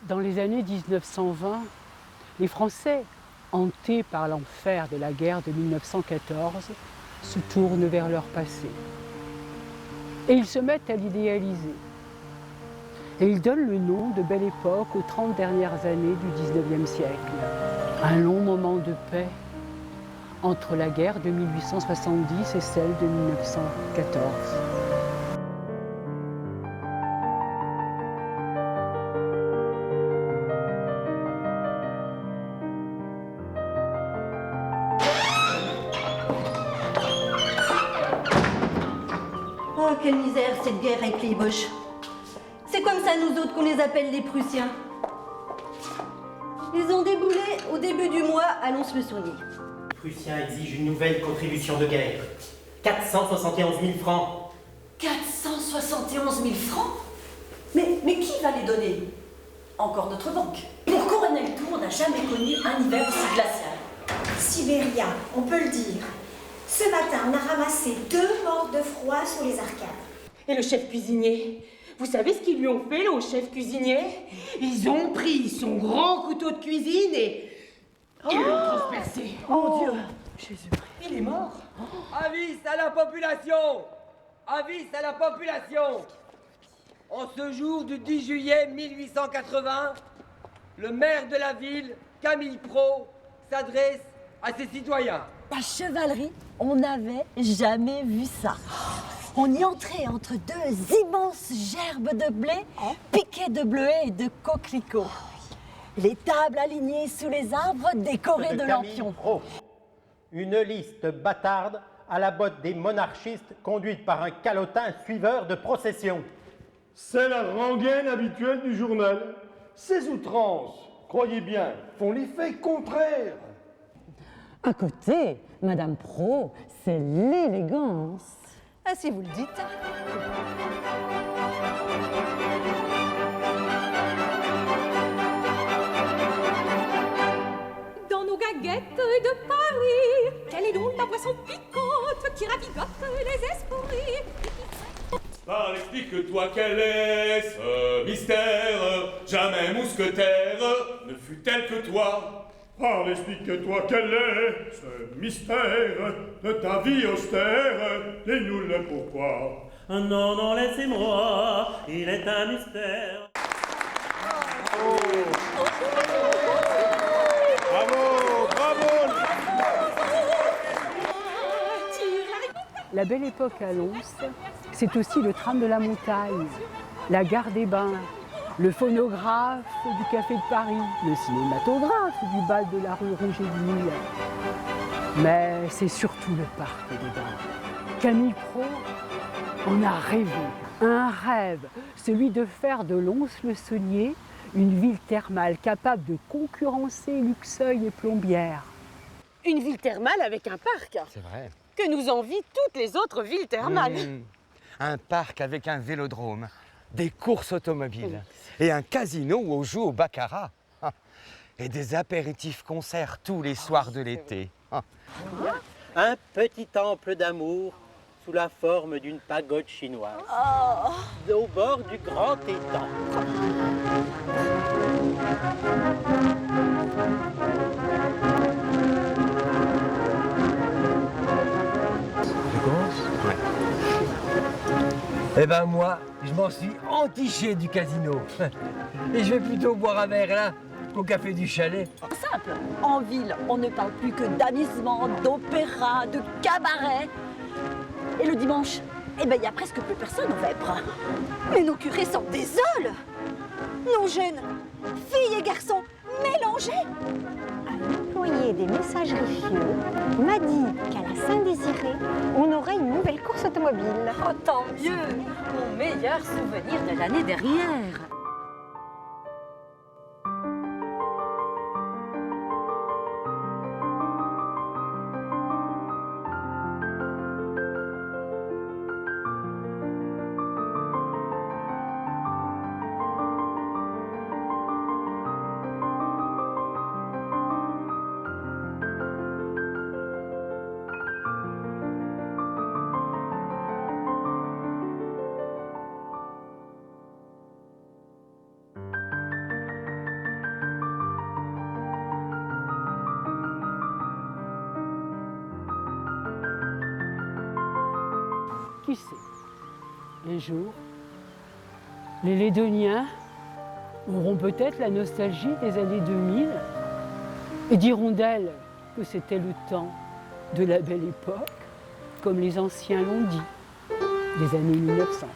Dans les années 1920, les Français, hantés par l'enfer de la guerre de 1914, se tournent vers leur passé. Et ils se mettent à l'idéaliser. Et ils donnent le nom de Belle Époque aux 30 dernières années du 19e siècle. Un long moment de paix entre la guerre de 1870 et celle de 1914. Oh, quelle misère, cette guerre avec les Boches. C'est comme ça, nous autres, qu'on les appelle les Prussiens. Ils ont déboulé au début du mois à Lons-le-Saunier. Les Prussiens exigent une nouvelle contribution de guerre. 471 000 francs. 471 000 francs? Mais qui va les donner? Encore notre banque. Pourquoi Colonel Tour n'a jamais connu un hiver aussi glacial? Sibéria, on peut le dire. Ce matin, on a ramassé 2 morts de froid sur les arcades. Et le chef cuisinier? Vous savez ce qu'ils lui ont fait, là, au chef cuisinier? Ils ont pris son grand couteau de cuisine et ils l'ont transpercé. Mon Dieu, Jésus-Christ. Il est mort. Avis à la population! Avis à la population! En ce jour du 10 juillet 1880, le maire de la ville, Camille Pro, s'adresse à ses citoyens. La chevalerie, on n'avait jamais vu ça. On y entrait entre 2 immenses gerbes de blé, piquées de bleuets et de coquelicots. Les tables alignées sous les arbres, décorées de lampions. Une liste bâtarde à la botte des monarchistes conduite par un calotin suiveur de procession. C'est la rengaine habituelle du journal. Ces outrances, croyez bien, font l'effet contraire. À côté, Madame Pro, c'est l'élégance. Ah, si vous le dites. Dans nos gaguettes de Paris, quelle est donc la boisson piquante qui ravigote les esprits? Parle, explique-toi quel est ce mystère. Jamais mousquetaire ne fut tel que toi. Parle, explique-toi quel est ce mystère de ta vie austère. Dis-nous le pourquoi. Non, non, laissez-moi, il est un mystère. Bravo, bravo. La Belle Époque à Lons, c'est aussi le tram de la montagne, la gare des Bains, le phonographe du Café de Paris, le cinématographe du bal de la rue Rouget du Nil. Mais c'est surtout le parc des Bains. Camille Pro en a rêvé, un rêve, celui de faire de Lons-le-Saunier une ville thermale capable de concurrencer Luxeuil et Plombières. Une ville thermale avec un parc. C'est vrai. Que nous envient toutes les autres villes thermales. Un parc avec un vélodrome, des courses automobiles et un casino où on joue au baccarat. Et des apéritifs concerts tous les soirs de l'été. Un petit temple d'amour sous la forme d'une pagode chinoise. Au bord du grand étang. Ouais. Eh ben moi, je m'en suis entiché du casino. Et je vais plutôt boire un verre là, au café du chalet. Simple. En ville, on ne parle plus que d'amusement, d'opéra, de cabaret. Et le dimanche, eh ben, il y a presque plus personne au Vêpres. Mais nos curés sortent des oles. Nos jeunes, filles et garçons, mélangés. Un employé des messageries Fieux m'a dit qu'à la Saint-Désiré, on aurait une nouvelle course automobile. Oh, tant mieux! Mon meilleur souvenir de l'année dernière. Qui sait, un jour, les Lédoniens auront peut-être la nostalgie des années 2000 et diront d'elle que c'était le temps de la belle époque, comme les anciens l'ont dit, des années 1900.